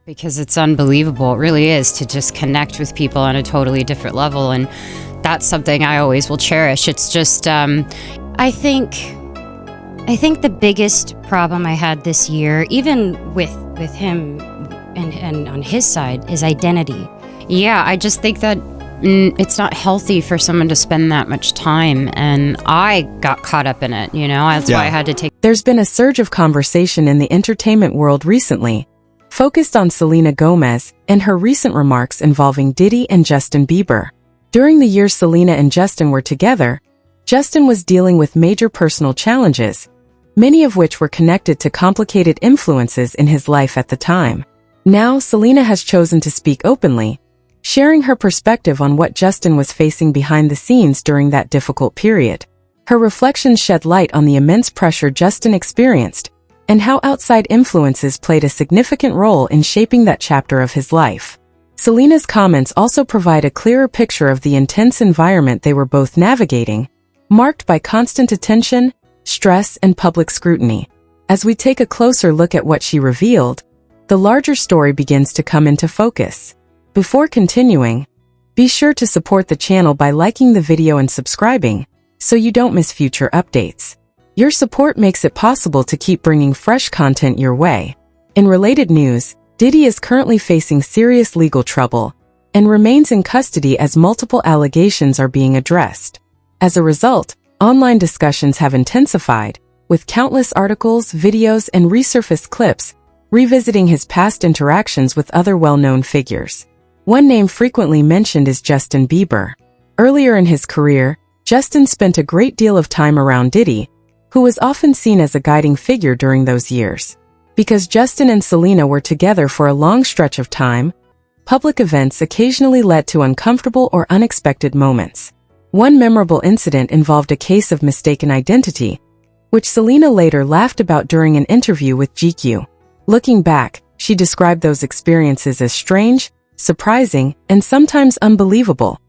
because it's unbelievable. It really is, to just connect with people on a totally different level. And that's something I always will cherish. It's just, I think the biggest problem I had this year, even with him and on his side, is identity. Yeah, I just think that it's not healthy for someone to spend that much time, and I got caught up in it, That's why I had to take... There's been a surge of conversation in the entertainment world recently, focused on Selena Gomez and her recent remarks involving Diddy and Justin Bieber. During the years Selena and Justin were together, Justin was dealing with major personal challenges, many of which were connected to complicated influences in his life at the time. Now, Selena has chosen to speak openly, sharing her perspective on what Justin was facing behind the scenes during that difficult period. Her reflections shed light on the immense pressure Justin experienced and how outside influences played a significant role in shaping that chapter of his life. Selena's comments also provide a clearer picture of the intense environment they were both navigating, marked by constant attention, stress, and public scrutiny. As we take a closer look at what she revealed, the larger story begins to come into focus. Before continuing, be sure to support the channel by liking the video and subscribing, so you don't miss future updates. Your support makes it possible to keep bringing fresh content your way. In related news, Diddy is currently facing serious legal trouble and remains in custody as multiple allegations are being addressed. As a result, online discussions have intensified, with countless articles, videos, and resurfaced clips revisiting his past interactions with other well-known figures. One name frequently mentioned is Justin Bieber. Earlier in his career, Justin spent a great deal of time around Diddy, who was often seen as a guiding figure during those years. Because Justin and Selena were together for a long stretch of time, public events occasionally led to uncomfortable or unexpected moments. One memorable incident involved a case of mistaken identity, which Selena later laughed about during an interview with GQ. Looking back, she described those experiences as strange, surprising, and sometimes unbelievable.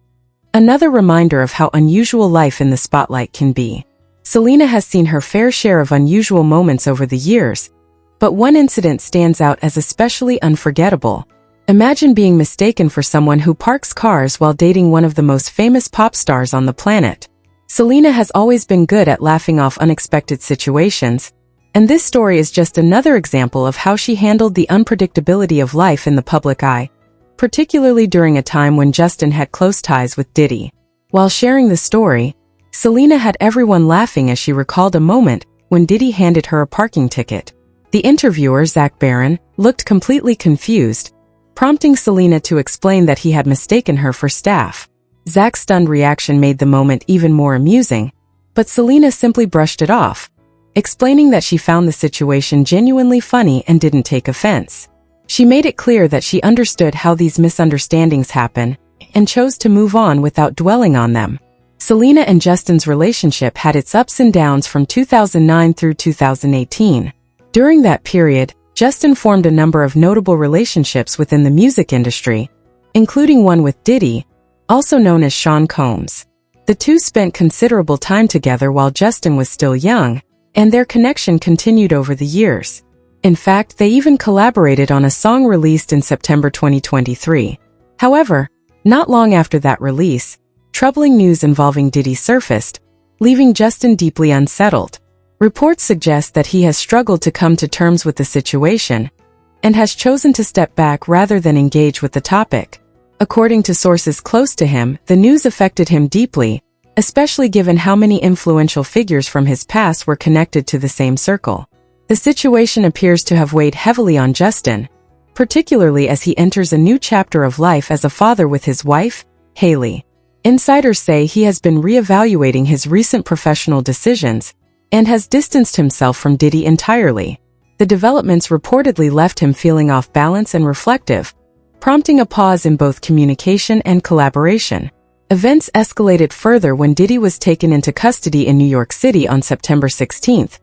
Another reminder of how unusual life in the spotlight can be. Selena has seen her fair share of unusual moments over the years, but one incident stands out as especially unforgettable. Imagine being mistaken for someone who parks cars while dating one of the most famous pop stars on the planet. Selena has always been good at laughing off unexpected situations, and this story is just another example of how she handled the unpredictability of life in the public eye, particularly during a time when Justin had close ties with Diddy. While sharing the story, Selena had everyone laughing as she recalled a moment when Diddy handed her a parking ticket. The interviewer, Zach Barron, looked completely confused, prompting Selena to explain that he had mistaken her for staff. Zach's stunned reaction made the moment even more amusing, but Selena simply brushed it off, explaining that she found the situation genuinely funny and didn't take offense. She made it clear that she understood how these misunderstandings happen and chose to move on without dwelling on them. Selena and Justin's relationship had its ups and downs from 2009 through 2018. During that period, Justin formed a number of notable relationships within the music industry, including one with Diddy, also known as Sean Combs. The two spent considerable time together while Justin was still young, and their connection continued over the years. In fact, they even collaborated on a song released in September 2023. However, not long after that release, troubling news involving Diddy surfaced, leaving Justin deeply unsettled. Reports suggest that he has struggled to come to terms with the situation and has chosen to step back rather than engage with the topic. According to sources close to him, the news affected him deeply, especially given how many influential figures from his past were connected to the same circle. The situation appears to have weighed heavily on Justin, particularly as he enters a new chapter of life as a father with his wife, Hailey. Insiders say he has been reevaluating his recent professional decisions and has distanced himself from Diddy entirely. The developments reportedly left him feeling off balance and reflective, prompting a pause in both communication and collaboration. Events escalated further when Diddy was taken into custody in New York City on September 16th,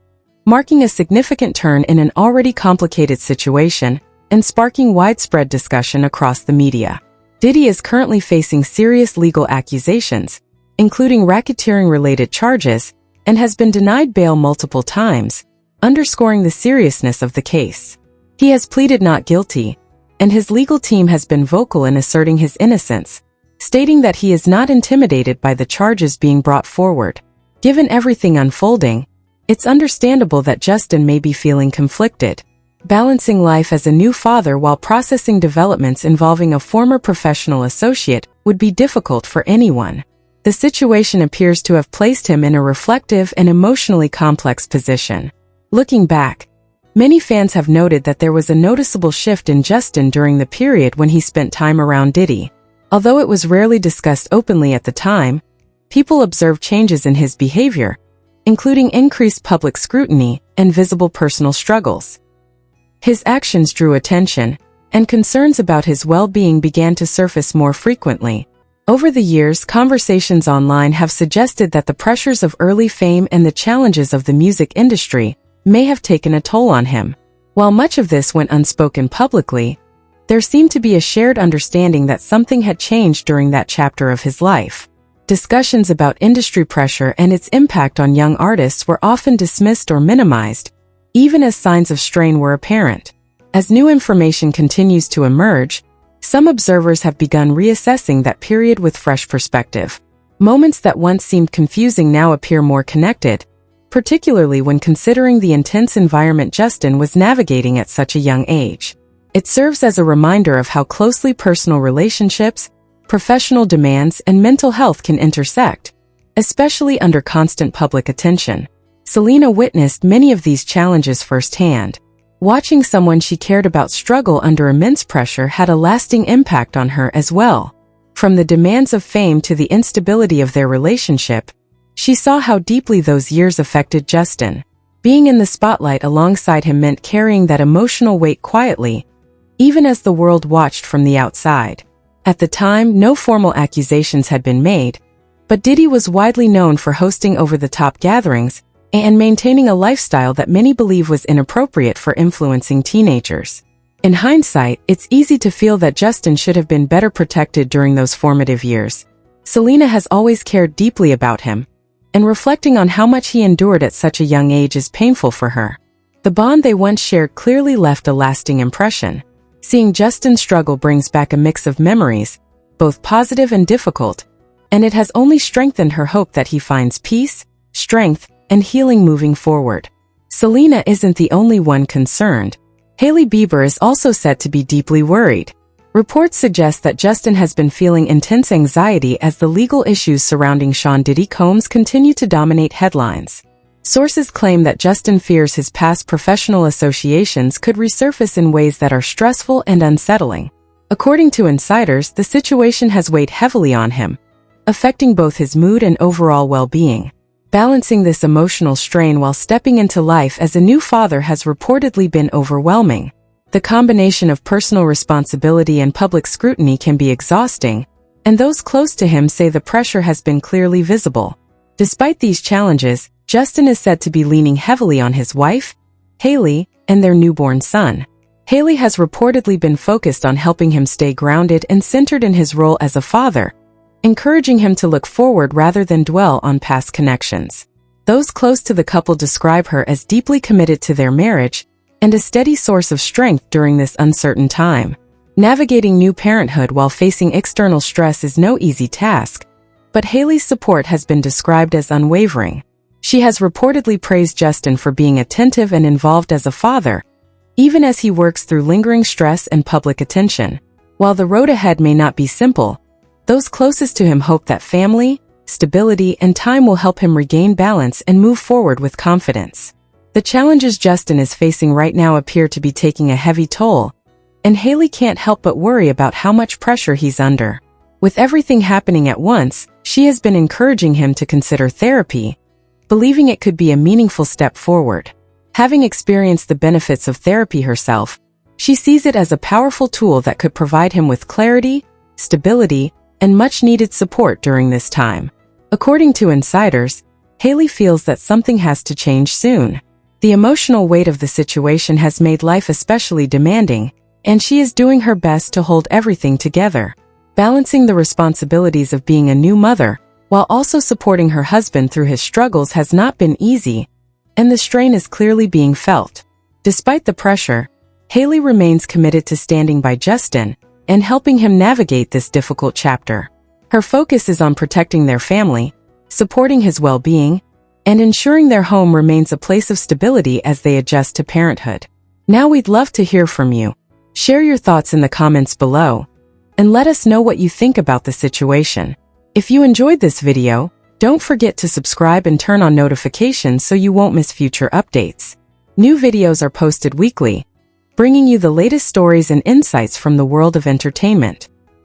marking a significant turn in an already complicated situation and sparking widespread discussion across the media. Diddy is currently facing serious legal accusations, including racketeering-related charges, and has been denied bail multiple times, underscoring the seriousness of the case. He has pleaded not guilty, and his legal team has been vocal in asserting his innocence, stating that he is not intimidated by the charges being brought forward. Given everything unfolding, it's understandable that Justin may be feeling conflicted. Balancing life as a new father while processing developments involving a former professional associate would be difficult for anyone. The situation appears to have placed him in a reflective and emotionally complex position. Looking back, many fans have noted that there was a noticeable shift in Justin during the period when he spent time around Diddy. Although it was rarely discussed openly at the time, people observed changes in his behavior, including increased public scrutiny and visible personal struggles. His actions drew attention, and concerns about his well-being began to surface more frequently. Over the years, conversations online have suggested that the pressures of early fame and the challenges of the music industry may have taken a toll on him. While much of this went unspoken publicly, there seemed to be a shared understanding that something had changed during that chapter of his life. Discussions about industry pressure and its impact on young artists were often dismissed or minimized, even as signs of strain were apparent. As new information continues to emerge, some observers have begun reassessing that period with fresh perspective. Moments that once seemed confusing now appear more connected, particularly when considering the intense environment Justin was navigating at such a young age. It serves as a reminder of how closely personal relationships, professional demands, and mental health can intersect, especially under constant public attention. Selena witnessed many of these challenges firsthand. Watching someone she cared about struggle under immense pressure had a lasting impact on her as well. From the demands of fame to the instability of their relationship, she saw how deeply those years affected Justin. Being in the spotlight alongside him meant carrying that emotional weight quietly, even as the world watched from the outside. At the time, no formal accusations had been made, but Diddy was widely known for hosting over-the-top gatherings and maintaining a lifestyle that many believe was inappropriate for influencing teenagers. In hindsight, it's easy to feel that Justin should have been better protected during those formative years. Selena has always cared deeply about him, and reflecting on how much he endured at such a young age is painful for her. The bond they once shared clearly left a lasting impression. Seeing Justin struggle brings back a mix of memories, both positive and difficult, and it has only strengthened her hope that he finds peace, strength, and healing moving forward. Selena isn't the only one concerned. Hailey Bieber is also said to be deeply worried. Reports suggest that Justin has been feeling intense anxiety as the legal issues surrounding Sean Diddy Combs continue to dominate headlines. Sources claim that Justin fears his past professional associations could resurface in ways that are stressful and unsettling. According to insiders, the situation has weighed heavily on him, affecting both his mood and overall well-being. Balancing this emotional strain while stepping into life as a new father has reportedly been overwhelming. The combination of personal responsibility and public scrutiny can be exhausting, and those close to him say the pressure has been clearly visible. Despite these challenges, Justin is said to be leaning heavily on his wife, Hailey, and their newborn son. Hailey has reportedly been focused on helping him stay grounded and centered in his role as a father, encouraging him to look forward rather than dwell on past connections. Those close to the couple describe her as deeply committed to their marriage and a steady source of strength during this uncertain time. Navigating new parenthood while facing external stress is no easy task, but Hailey's support has been described as unwavering. She has reportedly praised Justin for being attentive and involved as a father, even as he works through lingering stress and public attention. While the road ahead may not be simple, those closest to him hope that family, stability, and time will help him regain balance and move forward with confidence. The challenges Justin is facing right now appear to be taking a heavy toll, and Hailey can't help but worry about how much pressure he's under. With everything happening at once, she has been encouraging him to consider therapy, believing it could be a meaningful step forward. Having experienced the benefits of therapy herself, she sees it as a powerful tool that could provide him with clarity, stability, and much-needed support during this time. According to insiders, Hailey feels that something has to change soon. The emotional weight of the situation has made life especially demanding, and she is doing her best to hold everything together, balancing the responsibilities of being a new mother, while also supporting her husband through his struggles has not been easy, and the strain is clearly being felt. Despite the pressure, Haley remains committed to standing by Justin and helping him navigate this difficult chapter. Her focus is on protecting their family, supporting his well-being, and ensuring their home remains a place of stability as they adjust to parenthood. Now we'd love to hear from you. Share your thoughts in the comments below, and let us know what you think about the situation. If you enjoyed this video, don't forget to subscribe and turn on notifications so you won't miss future updates. New videos are posted weekly, bringing you the latest stories and insights from the world of entertainment.